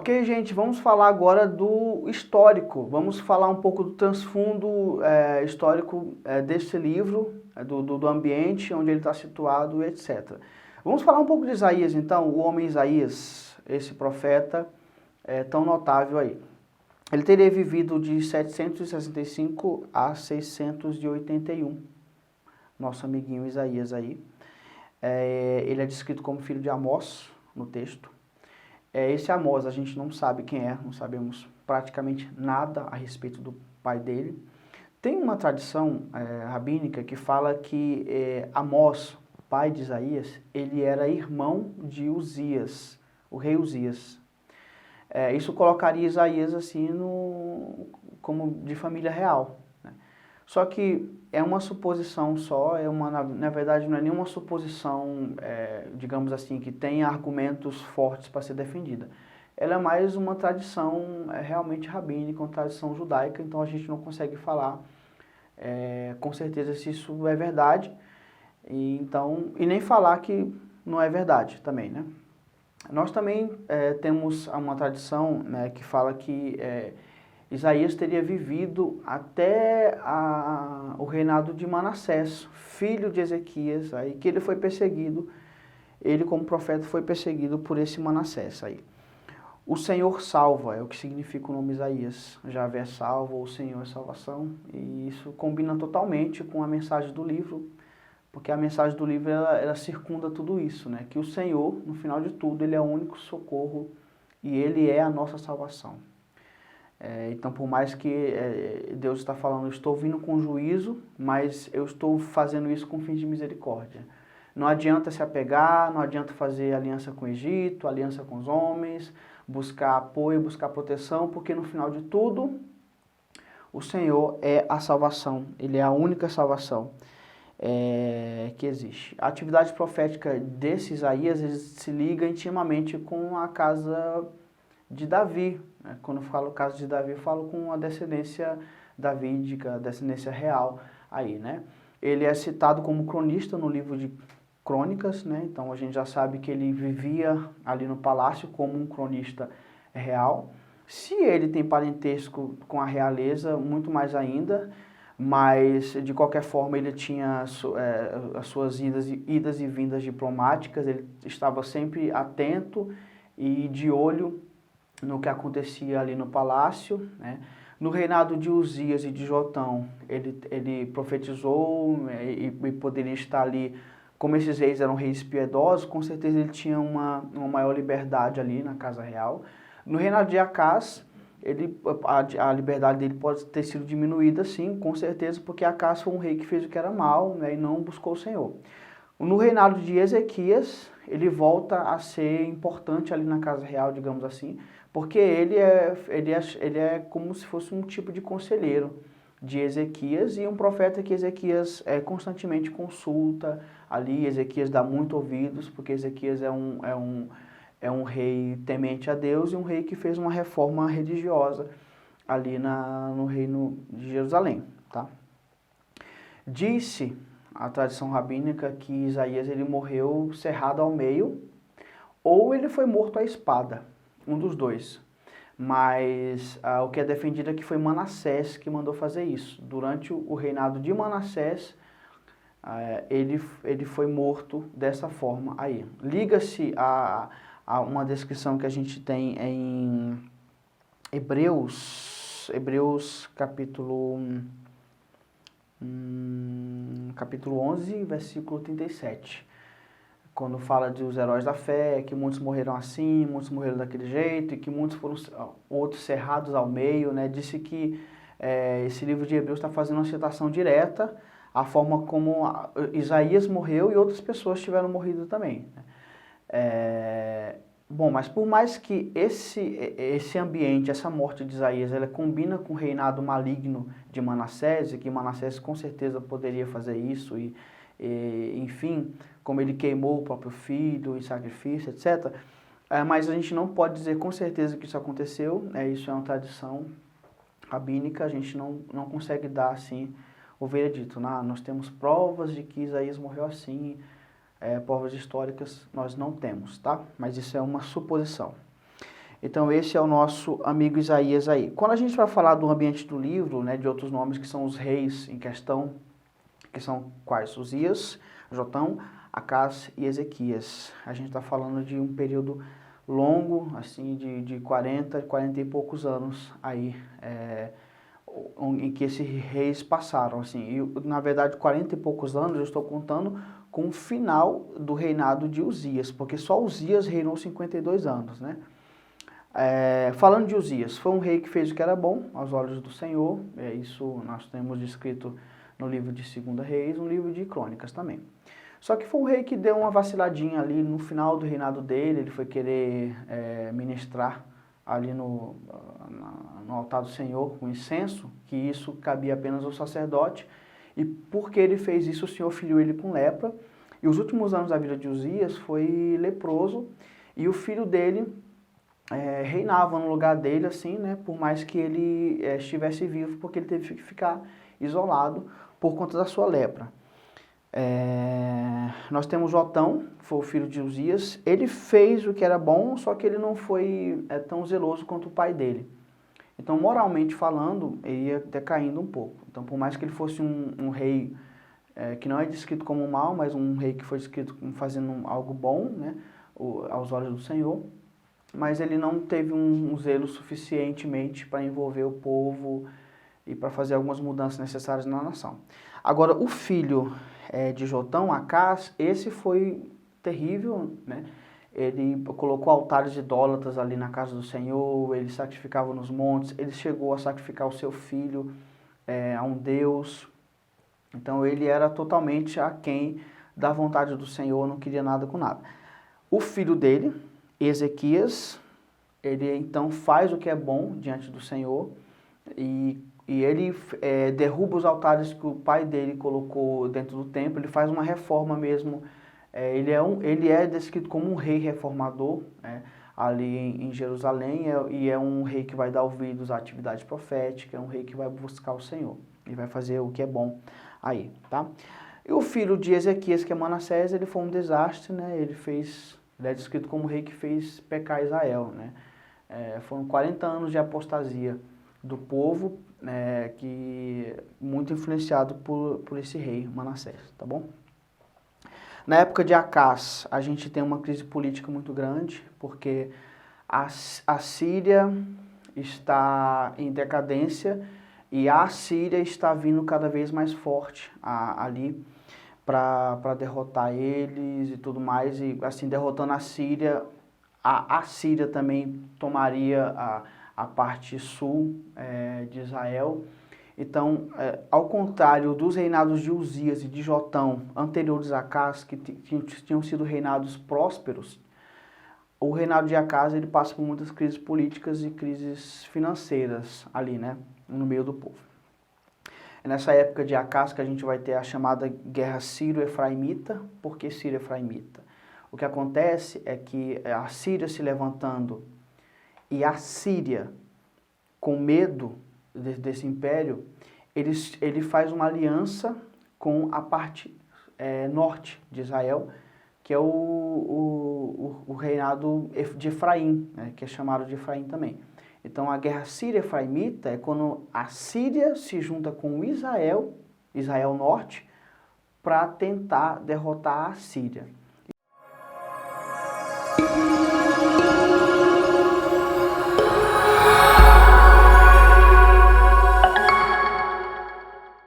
Ok, gente, vamos falar agora do histórico. Vamos falar um pouco do transfundo histórico desse livro, do ambiente onde ele está situado, etc. Vamos falar um pouco de Isaías, então, o homem Isaías, esse profeta tão notável aí. Ele teria vivido de 765 a 681, nosso amiguinho Isaías aí. Ele é descrito como filho de Amós no texto. Esse Amós a gente não sabe quem é, não sabemos praticamente nada a respeito do pai dele. Tem uma tradição rabínica que fala que Amós, pai de Isaías, ele era irmão de Uzias, o rei Uzias. Isso colocaria Isaías assim como de família real, né? Só que é uma suposição só, na verdade não é nenhuma suposição, digamos assim, que tenha argumentos fortes para ser defendida. Ela é mais uma tradição realmente rabínica, uma tradição judaica, então a gente não consegue falar com certeza se isso é verdade, e nem falar que não é verdade também, né? Nós também temos uma tradição, né, que fala que Isaías teria vivido até o reinado de Manassés, filho de Ezequias, aí, que ele foi perseguido, ele como profeta foi perseguido por esse Manassés aí. O Senhor salva, é o que significa o nome Isaías. Javé é salvo, o Senhor é salvação, e isso combina totalmente com a mensagem do livro, porque a mensagem do livro ela circunda tudo isso, né? Que o Senhor, no final de tudo, ele é o único socorro e ele é a nossa salvação. Então, por mais que Deus está falando, eu estou vindo com juízo, mas eu estou fazendo isso com fins de misericórdia. Não adianta se apegar, não adianta fazer aliança com o Egito, aliança com os homens, buscar apoio, buscar proteção, porque no final de tudo, o Senhor é a salvação, ele é a única salvação que existe. A atividade profética desse Isaías se liga intimamente com a casa de Davi, né? Quando eu falo casa de Davi, eu falo com a descendência davídica, a descendência real aí, né? Ele é citado como cronista no livro de Crônicas, né? Então a gente já sabe que ele vivia ali no palácio como um cronista real. Se ele tem parentesco com a realeza, muito mais ainda, mas de qualquer forma ele tinha as suas idas e vindas diplomáticas, ele estava sempre atento e de olho no que acontecia ali no palácio, né? No reinado de Uzias e de Jotão, ele profetizou e poderia estar ali, como esses reis eram reis piedosos, com certeza ele tinha uma maior liberdade ali na casa real. No reinado de Acás, a liberdade dele pode ter sido diminuída, sim, com certeza, porque Acás foi um rei que fez o que era mal, né, e não buscou o Senhor. No reinado de Ezequias, ele volta a ser importante ali na casa real, digamos assim, porque ele é como se fosse um tipo de conselheiro de Ezequias e um profeta que Ezequias constantemente consulta ali. Ezequias dá muito ouvidos, porque Ezequias é um rei temente a Deus e um rei que fez uma reforma religiosa ali no reino de Jerusalém, tá? Disse a tradição rabínica que Isaías ele morreu cerrado ao meio ou ele foi morto à espada, um dos dois. Mas o que é defendido é que foi Manassés que mandou fazer isso. Durante o reinado de Manassés, ele foi morto dessa forma aí. Liga-se a uma descrição que a gente tem em Hebreus capítulo 11, versículo 37. Quando fala dos heróis da fé, que muitos morreram assim, muitos morreram daquele jeito, e que muitos foram outros cerrados ao meio, né? Disse que esse livro de Hebreus está fazendo uma citação direta à forma como Isaías morreu e outras pessoas tiveram morrido também, né? Bom, mas por mais que esse ambiente, essa morte de Isaías, ela combina com o reinado maligno de Manassés, e que Manassés com certeza poderia fazer isso, enfim, como ele queimou o próprio filho em sacrifício, etc. Mas a gente não pode dizer com certeza que isso aconteceu, isso é uma tradição rabínica, a gente não consegue dar assim o veredito. Nós temos provas de que Isaías morreu assim, provas históricas nós não temos, tá? Mas isso é uma suposição. Então esse é o nosso amigo Isaías aí. Quando a gente vai falar do ambiente do livro, né, de outros nomes que são os reis em questão, que são quais? Uzias, Jotão, Acás e Ezequias. A gente está falando de um período longo, assim, de 40 e poucos anos aí, em que esses reis passaram, assim. E, na verdade, 40 e poucos anos eu estou contando com o final do reinado de Uzias, porque só Uzias reinou 52 anos, né? Falando de Uzias, foi um rei que fez o que era bom aos olhos do Senhor, isso nós temos descrito no livro de 2 Reis, no livro de Crônicas também. Só que foi um rei que deu uma vaciladinha ali no final do reinado dele, ele foi querer ministrar ali no altar do Senhor com incenso, que isso cabia apenas ao sacerdote, e porque ele fez isso, o Senhor feriu ele com lepra, e os últimos anos da vida de Uzias foi leproso, e o filho dele reinava no lugar dele, assim, né, por mais que ele estivesse vivo, porque ele teve que ficar isolado por conta da sua lepra. Nós temos Jotão, que foi o filho de Uzias. Ele fez o que era bom, só que ele não foi tão zeloso quanto o pai dele. Então, moralmente falando, ele ia decaindo um pouco. Então, por mais que ele fosse um rei que não é descrito como mal, mas um rei que foi descrito como fazendo algo bom, né, aos olhos do Senhor, mas ele não teve um zelo suficientemente para envolver o povo e para fazer algumas mudanças necessárias na nação. Agora, o filho de Jotão, Acás, esse foi terrível, né? Ele colocou altares idólatras ali na casa do Senhor, ele sacrificava nos montes, ele chegou a sacrificar o seu filho a um deus. Então ele era totalmente aquém da vontade do Senhor, não queria nada com nada. O filho dele, Ezequias, ele então faz o que é bom diante do Senhor e ele derruba os altares que o pai dele colocou dentro do templo, ele faz uma reforma mesmo, ele é descrito como um rei reformador ali em Jerusalém, e é um rei que vai dar ouvidos à atividade profética, é um rei que vai buscar o Senhor, e vai fazer o que é bom aí, tá? E o filho de Ezequias, que é Manassés, ele foi um desastre, né? Ele é descrito como o rei que fez pecar Israel, né? Foram 40 anos de apostasia do povo, que muito influenciado por esse rei, Manassés, tá bom? Na época de Acás, a gente tem uma crise política muito grande, porque a Síria está em decadência e a Síria está vindo cada vez mais forte ali para derrotar eles e tudo mais, e assim, derrotando a Síria, a Síria também tomaria a parte sul de Israel. Então, ao contrário dos reinados de Uzias e de Jotão, anteriores a Acás, que tinham sido reinados prósperos, o reinado de Acás ele passa por muitas crises políticas e crises financeiras ali, né, no meio do povo. É nessa época de Acás que a gente vai ter a chamada Guerra Sírio-Efraimita. Por que Sírio-Efraimita? O que acontece é que a Síria se levantando e a Síria, com medo desse império, ele faz uma aliança com a parte norte de Israel, que é o reinado de Efraim, né, que é chamado de Efraim também. Então a guerra síria-efraimita é quando a Síria se junta com Israel norte, para tentar derrotar a Síria.